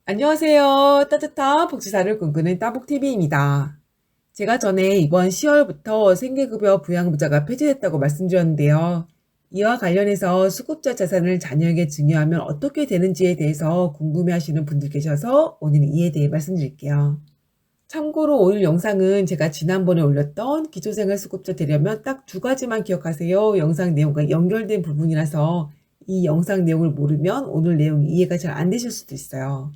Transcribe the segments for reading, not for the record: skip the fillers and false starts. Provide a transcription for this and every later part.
안녕하세요. 따뜻한 복지사를 꿈꾸는 따복TV입니다. 제가 전에 이번 10월부터 생계급여 부양부자가 폐지됐다고 말씀드렸는데요. 이와 관련해서 수급자 재산을 자녀에게 증여하면 어떻게 되는지에 대해서 궁금해하시는 분들 계셔서 오늘 이에 대해 말씀드릴게요. 참고로 오늘 영상은 제가 지난번에 올렸던 기초생활수급자 되려면 딱 두 가지만 기억하세요. 영상 내용과 연결된 부분이라서 이 영상 내용을 모르면 오늘 내용이 이해가 잘 안 되실 수도 있어요.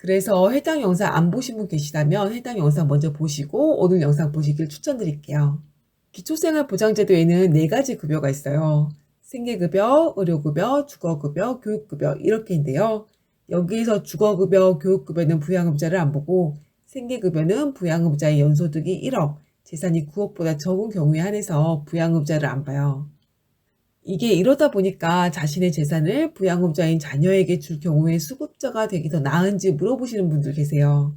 그래서 해당 영상 안 보신 분 계시다면 해당 영상 먼저 보시고 오늘 영상 보시길 추천드릴게요. 기초생활보장제도에는 4가지 급여가 있어요. 생계급여, 의료급여, 주거급여, 교육급여 이렇게인데요. 여기에서 주거급여, 교육급여는 부양급자를 안 보고 생계급여는 부양급자의 연소득이 1억, 재산이 9억보다 적은 경우에 한해서 부양급자를 안 봐요. 이게 이러다 보니까 자신의 재산을 부양업자인 자녀에게 줄 경우에 수급자가 되기 더 나은지 물어보시는 분들 계세요.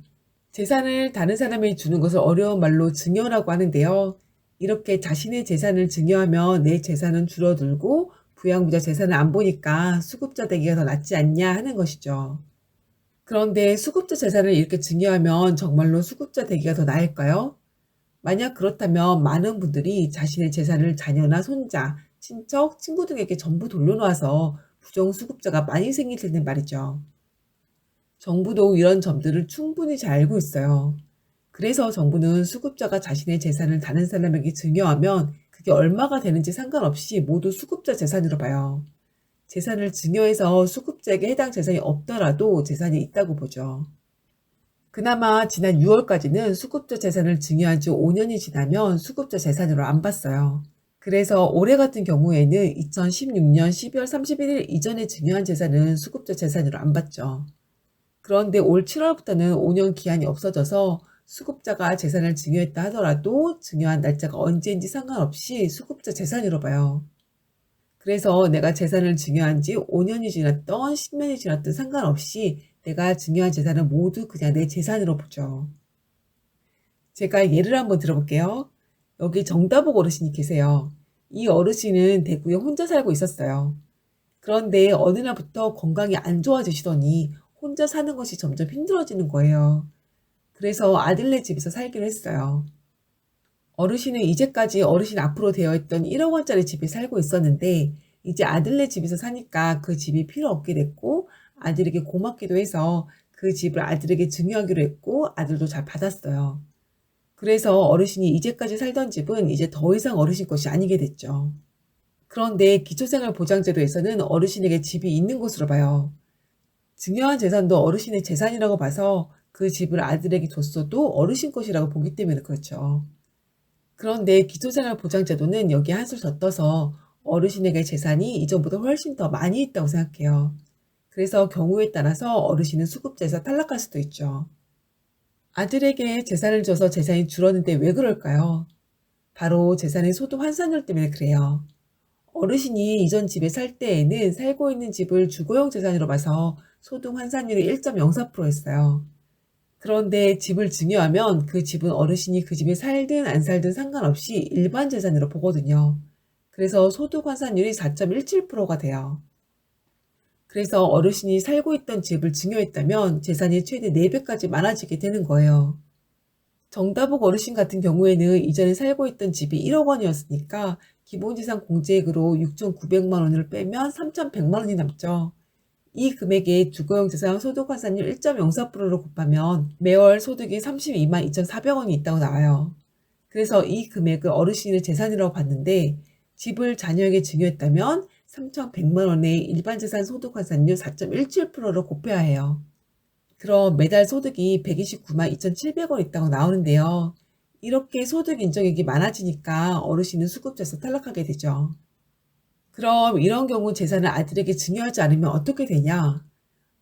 재산을 다른 사람에게 주는 것을 어려운 말로 증여라고 하는데요. 이렇게 자신의 재산을 증여하면 내 재산은 줄어들고 부양부자 재산을 안 보니까 수급자 되기가 더 낫지 않냐 하는 것이죠. 그런데 수급자 재산을 이렇게 증여하면 정말로 수급자 되기가 더 나을까요? 만약 그렇다면 많은 분들이 자신의 재산을 자녀나 손자, 친척, 친구 등에게 전부 돌려놓아서 부정수급자가 많이 생길 텐데 말이죠. 정부도 이런 점들을 충분히 잘 알고 있어요. 그래서 정부는 수급자가 자신의 재산을 다른 사람에게 증여하면 그게 얼마가 되는지 상관없이 모두 수급자 재산으로 봐요. 재산을 증여해서 수급자에게 해당 재산이 없더라도 재산이 있다고 보죠. 그나마 지난 6월까지는 수급자 재산을 증여한 지 5년이 지나면 수급자 재산으로 안 봤어요. 그래서 올해 같은 경우에는 2016년 12월 31일 이전에 증여한 재산은 수급자 재산으로 안 봤죠. 그런데 올 7월부터는 5년 기한이 없어져서 수급자가 재산을 증여했다 하더라도 증여한 날짜가 언제인지 상관없이 수급자 재산으로 봐요. 그래서 내가 재산을 증여한 지 5년이 지났던 10년이 지났든 상관없이 내가 증여한 재산은 모두 그냥 내 재산으로 보죠. 제가 예를 한번 들어볼게요. 여기 정다복 어르신이 계세요. 이 어르신은 대구에 혼자 살고 있었어요. 그런데 어느 날부터 건강이 안 좋아지시더니 혼자 사는 것이 점점 힘들어지는 거예요. 그래서 아들네 집에서 살기로 했어요. 어르신은 이제까지 어르신 앞으로 되어 있던 1억 원짜리 집에 살고 있었는데 이제 아들네 집에서 사니까 그 집이 필요 없게 됐고 아들에게 고맙기도 해서 그 집을 아들에게 증여하기로 했고 아들도 잘 받았어요. 그래서 어르신이 이제까지 살던 집은 이제 더 이상 어르신 것이 아니게 됐죠. 그런데 기초생활보장제도에서는 어르신에게 집이 있는 것으로 봐요. 증여한 재산도 어르신의 재산이라고 봐서 그 집을 아들에게 줬어도 어르신 것이라고 보기 때문에 그렇죠. 그런데 기초생활보장제도는 여기에 한술 더 떠서 어르신에게 재산이 이전보다 훨씬 더 많이 있다고 생각해요. 그래서 경우에 따라서 어르신은 수급자에서 탈락할 수도 있죠. 아들에게 재산을 줘서 재산이 줄었는데 왜 그럴까요? 바로 재산의 소득 환산율 때문에 그래요. 어르신이 이전 집에 살 때에는 살고 있는 집을 주거용 재산으로 봐서 소득 환산율이 1.04%였어요. 그런데 집을 증여하면 그 집은 어르신이 그 집에 살든 안 살든 상관없이 일반 재산으로 보거든요. 그래서 소득 환산율이 4.17%가 돼요. 그래서 어르신이 살고 있던 집을 증여했다면 재산이 최대 4배까지 많아지게 되는 거예요. 정다복 어르신 같은 경우에는 이전에 살고 있던 집이 1억 원이었으니까 기본재산 공제액으로 6,900만 원을 빼면 3,100만 원이 남죠. 이 금액에 주거용 재산 소득 환산율 1.04%로 곱하면 매월 소득이 32만 2,400원이 있다고 나와요. 그래서 이 금액을 어르신의 재산이라고 봤는데 집을 자녀에게 증여했다면 3,100만 원의 일반 재산 소득 환산율 4.17%로 곱해야 해요. 그럼 매달 소득이 129만 2,700원 있다고 나오는데요. 이렇게 소득 인정액이 많아지니까 어르신은 수급자에서 탈락하게 되죠. 그럼 이런 경우 재산을 아들에게 증여하지 않으면 어떻게 되냐?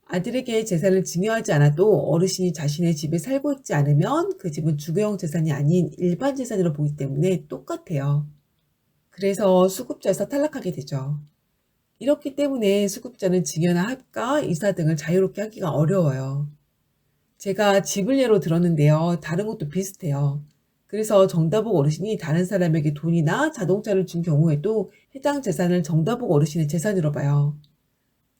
아들에게 재산을 증여하지 않아도 어르신이 자신의 집에 살고 있지 않으면 그 집은 주거용 재산이 아닌 일반 재산으로 보기 때문에 똑같아요. 그래서 수급자에서 탈락하게 되죠. 이렇기 때문에 수급자는 증여나 합가, 이사 등을 자유롭게 하기가 어려워요. 제가 집을 예로 들었는데요. 다른 것도 비슷해요. 그래서 정다복 어르신이 다른 사람에게 돈이나 자동차를 준 경우에도 해당 재산을 정다복 어르신의 재산으로 봐요.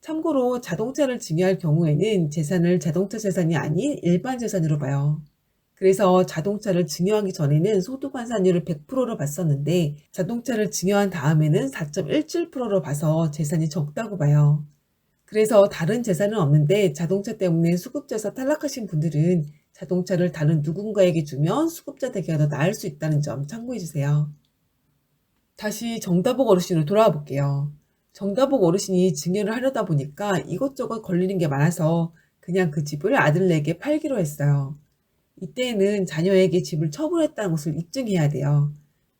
참고로 자동차를 증여할 경우에는 재산을 자동차 재산이 아닌 일반 재산으로 봐요. 그래서 자동차를 증여하기 전에는 소득 환산율을 100%로 봤었는데 자동차를 증여한 다음에는 4.17%로 봐서 재산이 적다고 봐요. 그래서 다른 재산은 없는데 자동차 때문에 수급자에서 탈락하신 분들은 자동차를 다른 누군가에게 주면 수급자 되기가 더 나을 수 있다는 점 참고해 주세요. 다시 정다복 어르신으로 돌아와 볼게요. 정다복 어르신이 증여를 하려다 보니까 이것저것 걸리는 게 많아서 그냥 그 집을 아들에게 팔기로 했어요. 이때에는 자녀에게 집을 처분했다는 것을 입증해야 돼요.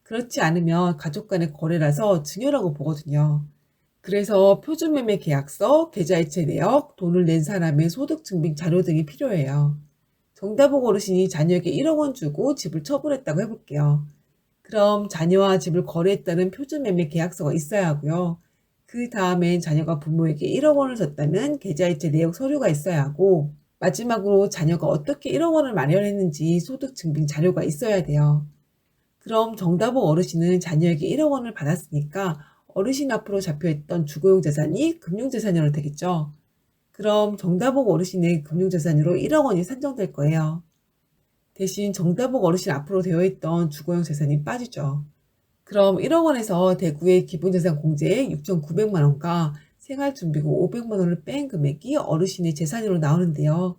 그렇지 않으면 가족 간의 거래라서 증여라고 보거든요. 그래서 표준매매 계약서, 계좌이체 내역, 돈을 낸 사람의 소득 증빙 자료 등이 필요해요. 정다복 어르신이 자녀에게 1억 원 주고 집을 처분했다고 해볼게요. 그럼 자녀와 집을 거래했다는 표준매매 계약서가 있어야 하고요. 그 다음엔 자녀가 부모에게 1억 원을 줬다는 계좌이체 내역 서류가 있어야 하고 마지막으로 자녀가 어떻게 1억 원을 마련했는지 소득 증빙 자료가 있어야 돼요. 그럼 정다복 어르신은 자녀에게 1억 원을 받았으니까 어르신 앞으로 잡혀있던 주거용 재산이 금융재산으로 되겠죠. 그럼 정다복 어르신의 금융재산으로 1억 원이 산정될 거예요. 대신 정다복 어르신 앞으로 되어있던 주거용 재산이 빠지죠. 그럼 1억 원에서 대구의 기본재산 공제액 6,900만 원과 생활준비금 500만 원을 뺀 금액이 어르신의 재산으로 나오는데요.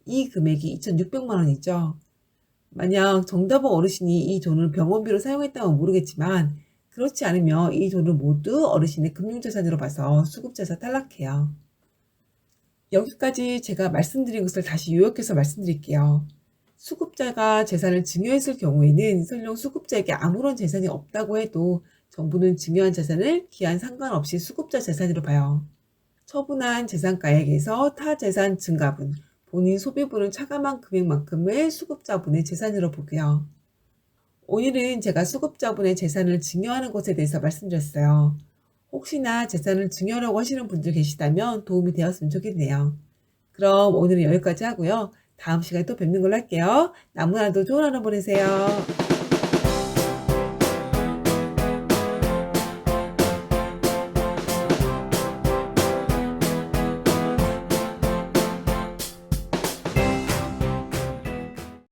이 금액이 2,600만 원이죠. 만약 정다복 어르신이 이 돈을 병원비로 사용했다면 모르겠지만 그렇지 않으면 이 돈을 모두 어르신의 금융재산으로 봐서 수급자에서 탈락해요. 여기까지 제가 말씀드린 것을 다시 요약해서 말씀드릴게요. 수급자가 재산을 증여했을 경우에는 설령 수급자에게 아무런 재산이 없다고 해도 정부는 증여한 재산을 기한 상관없이 수급자 재산으로 봐요. 처분한 재산가액에서 타 재산 증가분, 본인 소비분을 차감한 금액만큼을 수급자분의 재산으로 보고요. 오늘은 제가 수급자분의 재산을 증여하는 것에 대해서 말씀드렸어요. 혹시나 재산을 증여하려고 하시는 분들 계시다면 도움이 되었으면 좋겠네요. 그럼 오늘은 여기까지 하고요. 다음 시간에 또 뵙는 걸로 할게요. 남은 하루도 좋은 하루 보내세요.